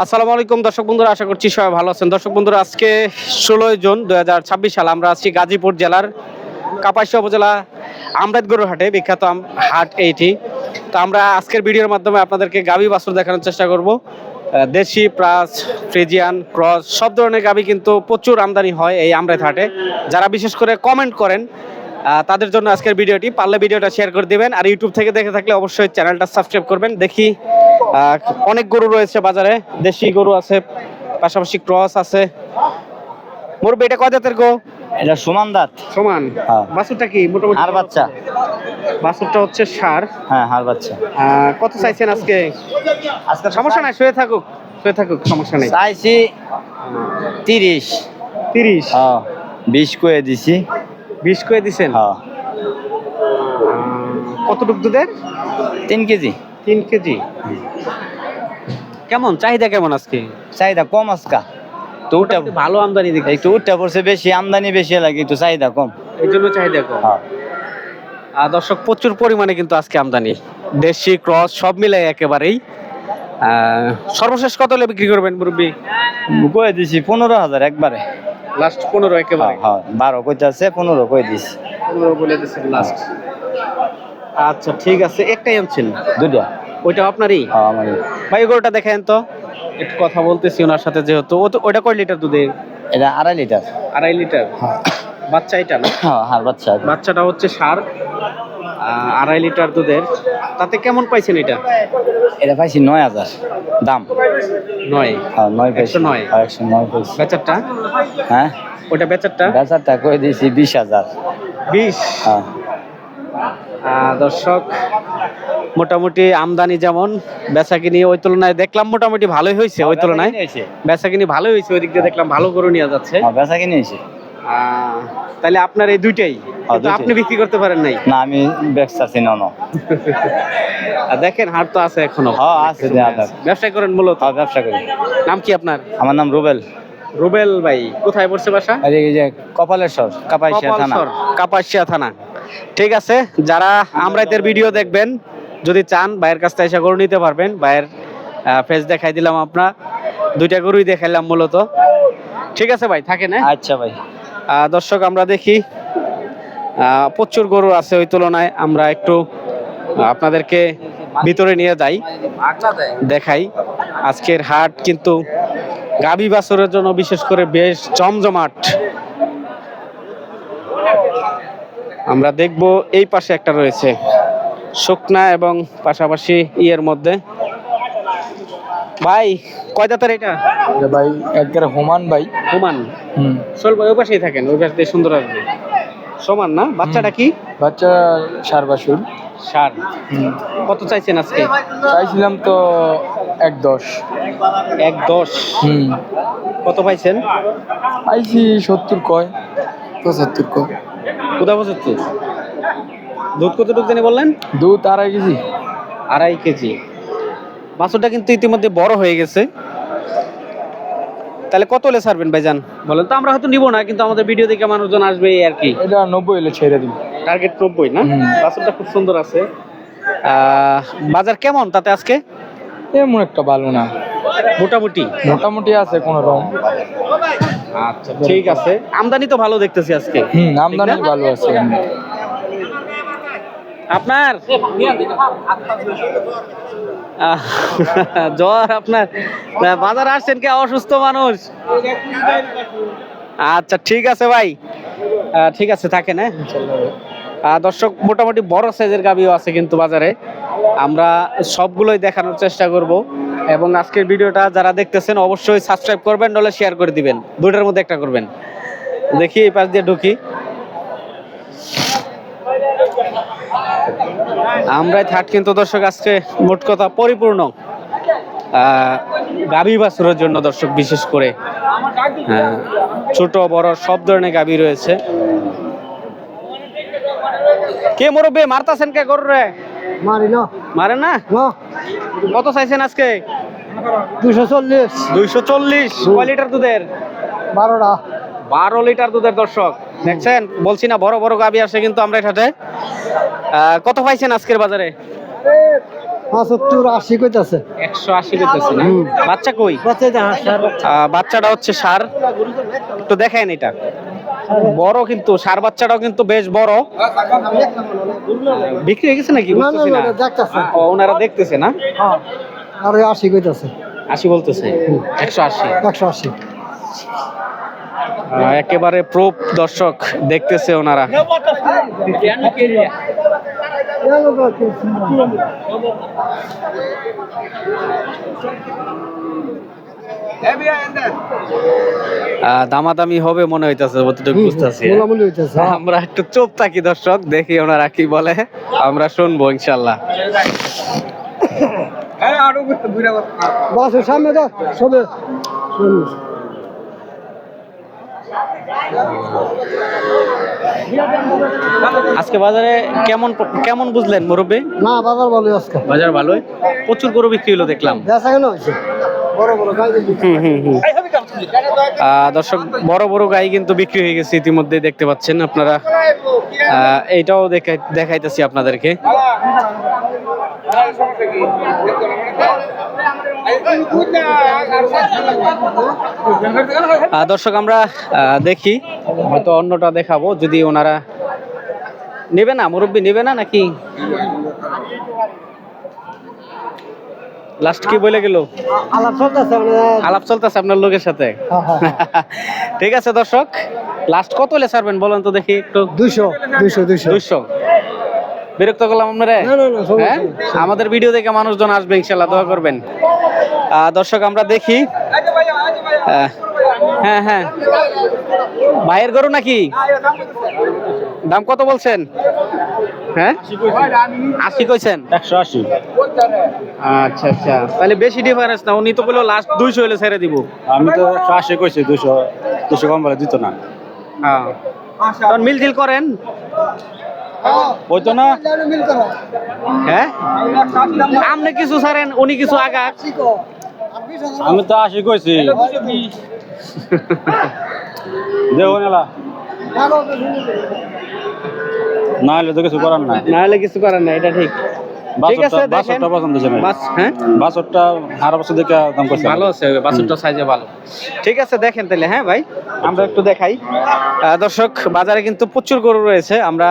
আসসালামু আলাইকুম দর্শক বন্ধুরা, আশা করছি সবাই ভালো আছেন। দর্শক বন্ধুরা, আজকে 16 জুন 2026 সাল। আমরা আছি গাজীপুর জেলার কাপাসিয়া উপজেলা আমরাত গরুর হাটে, বিখ্যাত হাট এইটি। তো আমরা আজকের ভিডিওর মাধ্যমে আপনাদেরকে গাভী বাছুর দেখানোর চেষ্টা করব। দেশি, প্লাস ফ্রিজিয়ান, ক্রস সব ধরনের গাভী কিন্তু প্রচুর আমদানি হয় এই আমরাত হাটে। যারা বিশেষ করে কমেন্ট করেন তাদের জন্য আজকের ভিডিওটি, পারলে ভিডিওটা শেয়ার করে দিবেন। আর ইউটিউব থেকে দেখে থাকলে অবশ্যই চ্যানেলটা সাবস্ক্রাইব করবেন। দেখি অনেক গরু রয়েছে বাজারে, দেশি গরু আছে, পাশাপাশি ক্রস আছে। মুরব্বি, এটা কয় জাতের গো? এটা সমান দাঁত। সমান। বাছুরটা কি মোটামুটি? হাড় বাচ্চা। বাছুরটা হচ্ছে ষাঁড়। হ্যাঁ, হাড় বাচ্চা। কত চাইছেন আজকে? আজকে সমস্যা নাই, শুয়ে থাকুক, সমস্যা নেই। চাইছি 30। 30? হ্যাঁ, 20 করে দিছি। 20 করে দিছেন? হ্যাঁ। কতটুক দুধের? 3 কেজি। 3 কেজি। কেমন চাহিদা, কেমন আজকে? চাহিদা কম আজকা। তো উঠা ভালো আমদানি দেখি, একটু উঠা পড়ছে বেশি, আমদানি বেশি লাগে, একটু চাহিদা কম, এই জন্য চাহিদা কম। হ্যাঁ। দর্শক, প্রচুর পরিমাণে কিন্তু আজকে আমদানি, দেশি ক্রস সব মিলে একেবারেই। সর্বশেষ কত হলে বিক্রি করবেন মুরব্বি? কয়ে দিছি 15,000 একবারে। লাস্ট 15 একেবারে? হ্যাঁ, 12 কইতাছে, 15 কই দিছি। 15 বলে দিছেন লাস্ট। আচ্ছা ঠিক আছে, একটাই আনছেন? দুইটা। ওইটা আপনারই? হ্যাঁ, আমারই। ভাই গরুটা দেখেন তো, একটু কথা বলতেছি ওনার সাথে, যেহেতু ওইটা কয় লিটার দুধের? এটা 2.5 লিটার। 2.5 লিটার? বাচ্চা এটা না? হ্যাঁ, হাড় বাচ্চা। বাচ্চাটা হচ্ছে ষাঁড়, 2.5 লিটার দুধের। তাতে কেমন পাইছেন এটা? এটা পাইছি 9,000 দাম। 9? হ্যাঁ, 9 পাইছি। 109? 109 পাইছি। বেচারটা? হ্যাঁ, ওটা বেচারটা? বেচারটা কই দিছি 20,000। 20? হ্যাঁ। দর্শক, মোটামুটি আমদানি যেমন, বেচাকিনি ওই তুলনায় দেখলাম মোটামুটি ভালোই হয়েছে। ওই তুলনায় বেচাকিনি ভালোই হয়েছে, ওই দিক দিয়ে দেখলাম ভালো গরু নিয়ে যাচ্ছে। হ্যাঁ, বেচা কিনে হয়েছে। তাহলে আপনার এই দুইটাই? কিন্তু আপনি বিক্রি করতে পারেন নাই? না, আমি বেচতাছি না। দেখেন, হাট তো আছে এখনো। হ্যাঁ, আছে। ব্যবসা করেন মূলত? হ্যাঁ, ব্যবসা করি। নাম কি আপনার? আমার নাম রুবেল। রুবেল ভাই, কোথায় পড়ছে বাসা? এই যে কপালেশ্বর, কাপাসিয়া থানা। কাপাসিয়া থানা। ঠিক আছে, যারা আমরাইতের ভিডিও দেখবেন, যদি চান ভাইয়ের কাছ থেকে এসে গরু নিতে পারবেন। ভাইয়ের ফেস দেখাই দিলাম, আপনার দুইটা গরুই দেখাইলাম মূলত। ঠিক আছে ভাই, থাকেন। আচ্ছা ভাই। দর্শক, আমরা দেখি প্রচুর গরু আছে, ওই তুলনায় আমরা একটু আপনাদেরকে ভিতরে নিয়ে যাই, দেখাই। আজকের হাট কিন্তু গাভী বাছুরের জন্য বিশেষ করে বেশ জমজমাট। আমরা দেখব এই পাশে একটা রয়েছে শুকনা এবং পাশাপাশি ইয়ের মধ্যে। ভাই কয় দাঁতের এটা? ভাই একবারে হোমান ভাই। হোমান? চল ভাই, ওই পাশেই থাকেন, ওই পাশ দিয়ে সুন্দর আসবে। সমান না? বাচ্চাটা কি? বাচ্চা ষাঁড় বাছুর। ষাঁড়। কত চাইছেন আজকে? চাইছিলাম তো 1.10। 1.10? কত পাইছেন? পাইছি 70 কয়, 75 কয়। কোথা 75? দুধ কতটুকু জানি বললেন? দুধ 2.5 কেজি। 2.5 কেজি। বাছুরটা কিন্তু ইতিমধ্যে বড় হয়ে গেছে। তাহলে কত হলে ছাড়বেন ভাইজান বলেন তো? আমরা হয়তো নিব না, কিন্তু আমাদের ভিডিও দেখে মানুষজন আসবে আর কি। এটা 90 হলে ছেড়ে দিন। টার্গেট 90 না? বাছুরটা খুব সুন্দর আছে। বাজার কেমন তাতে আজকে? এমন একটা ভালো না, মোটামুটি আছে কোন রকম। আচ্ছা ঠিক আছে। আমদানি তো ভালো দেখতেছি আজকে। আমদানি ভালো আছে। আপনার জ্বর? আপনার বাজার আসছেন কে? অসুস্থ মানুষ? আচ্ছা ঠিক আছে ভাই, ঠিক আছে, থাকেন। দর্শক, মোটামুটি বড় সাইজের গাভিও আছে কিন্তু বাজারে। আমরা সবগুলোই দেখানোর চেষ্টা করব, এবং আজকের ভিডিওটা যারা দেখতেছেন অবশ্যই সাবস্ক্রাইব করবেন, নাহলে শেয়ার করে দিবেন। দুইটার মধ্যে একটা করবেন। দেখি এই পাশ দিয়ে ঢুকি। আমরাই হাট কিন্তু দর্শক আজকে মোট কথা পরিপূর্ণ গাভী বাছুরের জন্য দর্শক, বিশেষ করে ছোট বড় সব ধরনের গাভী রয়েছে। কে মুরব্বি মারতাছেন কে গরু রে? মারে না? কত চাইছেন আজকে? 240। 240? কয় লিটার দুধের? 12 লিটার দুধের। দর্শক দেখছেন, বলছি না বড় বড় গাভী আসে কিন্তু আমরা এটাতে। কত পাইছেন আজকের বাজারে? 75 80 কইতাছে 180 করতেছে না? বাচ্চা কই? বাচ্চাটা হচ্ছে ষাঁড়, একটু দেখেন এটা বড়, কিন্তু ষাঁড় বাচ্চাটাও কিন্তু বেশ বড়। বিক্রি হয়ে গেছে নাকি? বুঝতেছি না। দেখতাছে ও, ওনারা দেখতেছে না? হ্যাঁ আর 80 কইতাছে 80 বলতেছে, 180। 180 একেবারে প্রুফ দর্শক, দেখতেছে ওনারা। দামাদামি হবে মনে হইতাছে, যতটুকু বুঝতেছি। মোলামুলি হইতাছে আমরা একটু চুপ থাকি দর্শক, দেখি ওনারা কি বলে, আমরা শুনবো ইনশাল্লাহ। বাসের সামনে দাও সবে আজকে বাজারে কেমন কেমন বুঝলেন মুরব্বী? না বাজার ভালো আজকে বাজার ভালোই, প্রচুর গরু বিক্রি হলো দেখলাম। বেচা কেন হইছে বড় বড় গাই দর্শক, বড় বড় গাই কিন্তু বিক্রি হয়ে গেছে ইতিমধ্যে, দেখতে পাচ্ছেন আপনারা। এইটাও দেখাইতেছি আপনাদেরকে। দর্শক, আমরা দেখি, হয়তো অন্যটা দেখাবো যদি ওনারা নেবে না। মুরব্বী নেবে না নাকি? লাস্ট কি বলে গেল? আলাপ চলতেছে আলাপ চলতেছে আপনার লোকের সাথে। ঠিক আছে দর্শক, লাস্ট কত হলে ছাড়বেন বলেন তো দেখি একটু। 200 200। বিরক্ত করলাম আপনারা? হ্যাঁ, আমাদের ভিডিও দেখে মানুষজন আসবে ইনশাল্লাহ, দোয়া করবেন। দর্শক, আমরা দেখি। হ্যাঁ হ্যাঁ, ভাইয়ের গরু নাকি? দাম কত বলছেন? হ্যাঁ 80 কইছেন? 180। আচ্ছা আচ্ছা, তাহলে বেশি ডিফারেন্স না। উনি তো বললো লাস্ট 200 হলে ছেড়ে দিব। আমি তো 180 কইছি, 200 কম বলে দিত না। হ্যাঁ, তখন মিল করেন। হইতো না। হ্যাঁ, আপনি কিছু ছাড়েন, উনি কিছু আগা। আমি তো 80 কইছি। দেও না, না হলে তো কিছু করার নাই। না হলে কিছু করার নাই, এটা ঠিক। ঠিক আছে, দেখেন। বাছরটা পছন্দ হয়েছে না। হ্যাঁ, বাছরটা আর বছর দেখে দাম করছে। ভালো আছে, বাছুরটা সাইজে ভালো। ঠিক আছে, দেখেন তাহলে। হ্যাঁ ভাই, আমরা একটু দেখাই। দর্শক, বাজারে কিন্তু প্রচুর গরু রয়েছে। আমরা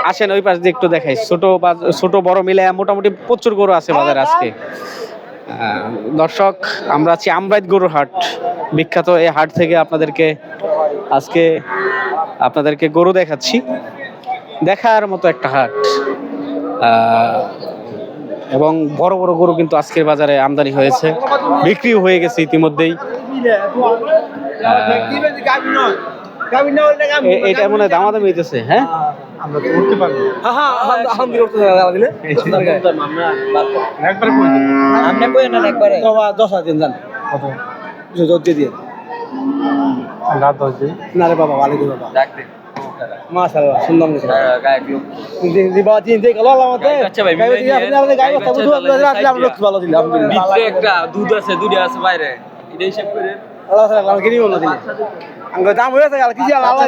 আসেন ওই পাশ দিয়ে একটু দেখাই। ছোট বড় মিলে মোটামুটি প্রচুর গরু আছে বাজারে আজকে। দর্শক, আমরা আছি আমরাইত গরুর হাট, বিখ্যাত এই হাট থেকে আপনাদেরকে গরু দেখাচ্ছি। দেখার মতো একটা হাট, এবং বড় বড় গরু কিন্তু আজকের বাজারে আমদানি হয়েছে, বিক্রিও হয়ে গেছে ইতিমধ্যেই। এটা মনে হয় দামাদামি হইতেছে। হ্যাঁ, আমরা তো উঠতে পারবো আপনি কই না একবারে 10 দিন জান কত জোর দিয়ে রাত 10 দিন না রে বাবা ভালো বাবা ডাক দে। মাশাআল্লাহ সুন্দর হয়েছে গায়ক দিবা দিন দেখে গেল আমাদের আচ্ছা ভাই, আপনি গায় কথা বুঝু আসলে আমরা লোক ভালো দিলাম ভিতরে একটা দুধ আছে, দুধ আছে বাইরে। এটা হিসাব করে আল্লাহ তাআলা আমাকে নিয়ে বলল দিলে আমরা দাম হয়েছে গেল কি আল্লাহ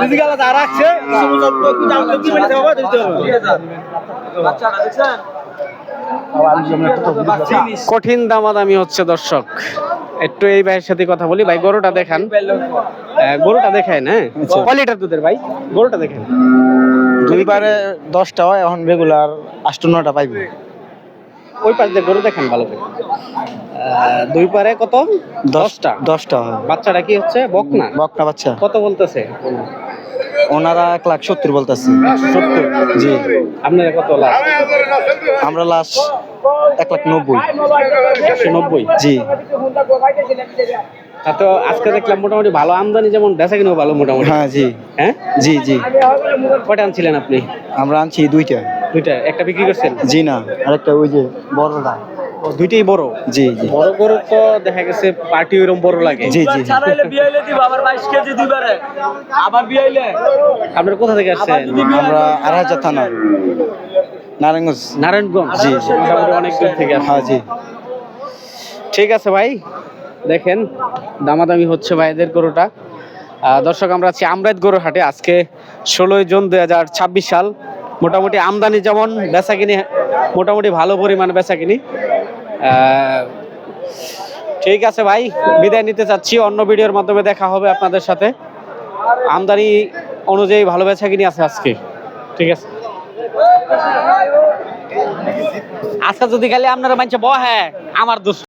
দিদি গেল যা রাখছে কিছু বুঝো কি দাম কি বলে বাবা দিতে হবে বাচ্চাটা দেখছেন? কঠিন দামাদামি হচ্ছে দর্শক। একটু এই ভাইয়ের সাথে কথা বলি। ভাই, গরুটা দেখান। গরুটা দেখায় না, কয় লিটার দুধের ভাই? গরুটা দেখেন। দুইবারে 10টা হয়, এখন রেগুলার 8-9টা পাইবে। ওই পাশ দিয়ে গরু দেখেন ভালো করে। দুই পারে কত? 10টা হয়। বাচ্চাটা কি হচ্ছে? বকনা? বকনা বাচ্চা। কত বলতেছে ওনারা 1,70,000 বলতেছে। 70? জি। আপনারা কত লাস্ট? আমরা লাস্ট 1,90,000। 190? জি। তো আজকে দেখলাম মোটামুটি ভালো আমদানি, যেমন বেচা কিনেও ভালো মোটামুটি। হ্যাঁ জি। হ্যাঁ জি জি। কয়টা আনছিলেন আপনি? আমরা আনছি 2টা। একটা বিক্রি করছেন? জি না, আরেকটা ওই যে বড়টা। দুইটাই বড়? জি জি। বড় গরু তো দেখা গেছে পার্টি ওইরকম বড় লাগে। জি জি। ছাড়াইলে বিয়াইলে দিব আবার 22 কেজি দিবারে। আবার বিয়াইলে। আপনারা কোথা থেকে আসছেন? আমরা আরহাজার থানা, নারায়ণগঞ্জ। জি। মোটামুটি অনেক দূর থেকে আসছেন। হ্যাঁ জি। ঠিক আছে ভাই, দেখেন দামাদামি হচ্ছে ভাইদের গরুটা। দর্শক, আমরা আছি আমরাইত গরুর হাটে। আজকে 16 জুন 2026 সাল, মোটামুটি আমদানি যেমন বেচা কিনি মোটামুটি ভালো পরিমাণে বেচা কিনি। ঠিক আছে ভাই, বিদায় নিতে চাচ্ছি, অন্য ভিডিওর মাধ্যমে দেখা হবে আপনাদের সাথে। আমদানি অনুযায়ী ভালো বেচা কিনি আছে আজকে। ঠিক আছে, আজকে যদি খালি আপনারা মানছে বহে আমার দোষ।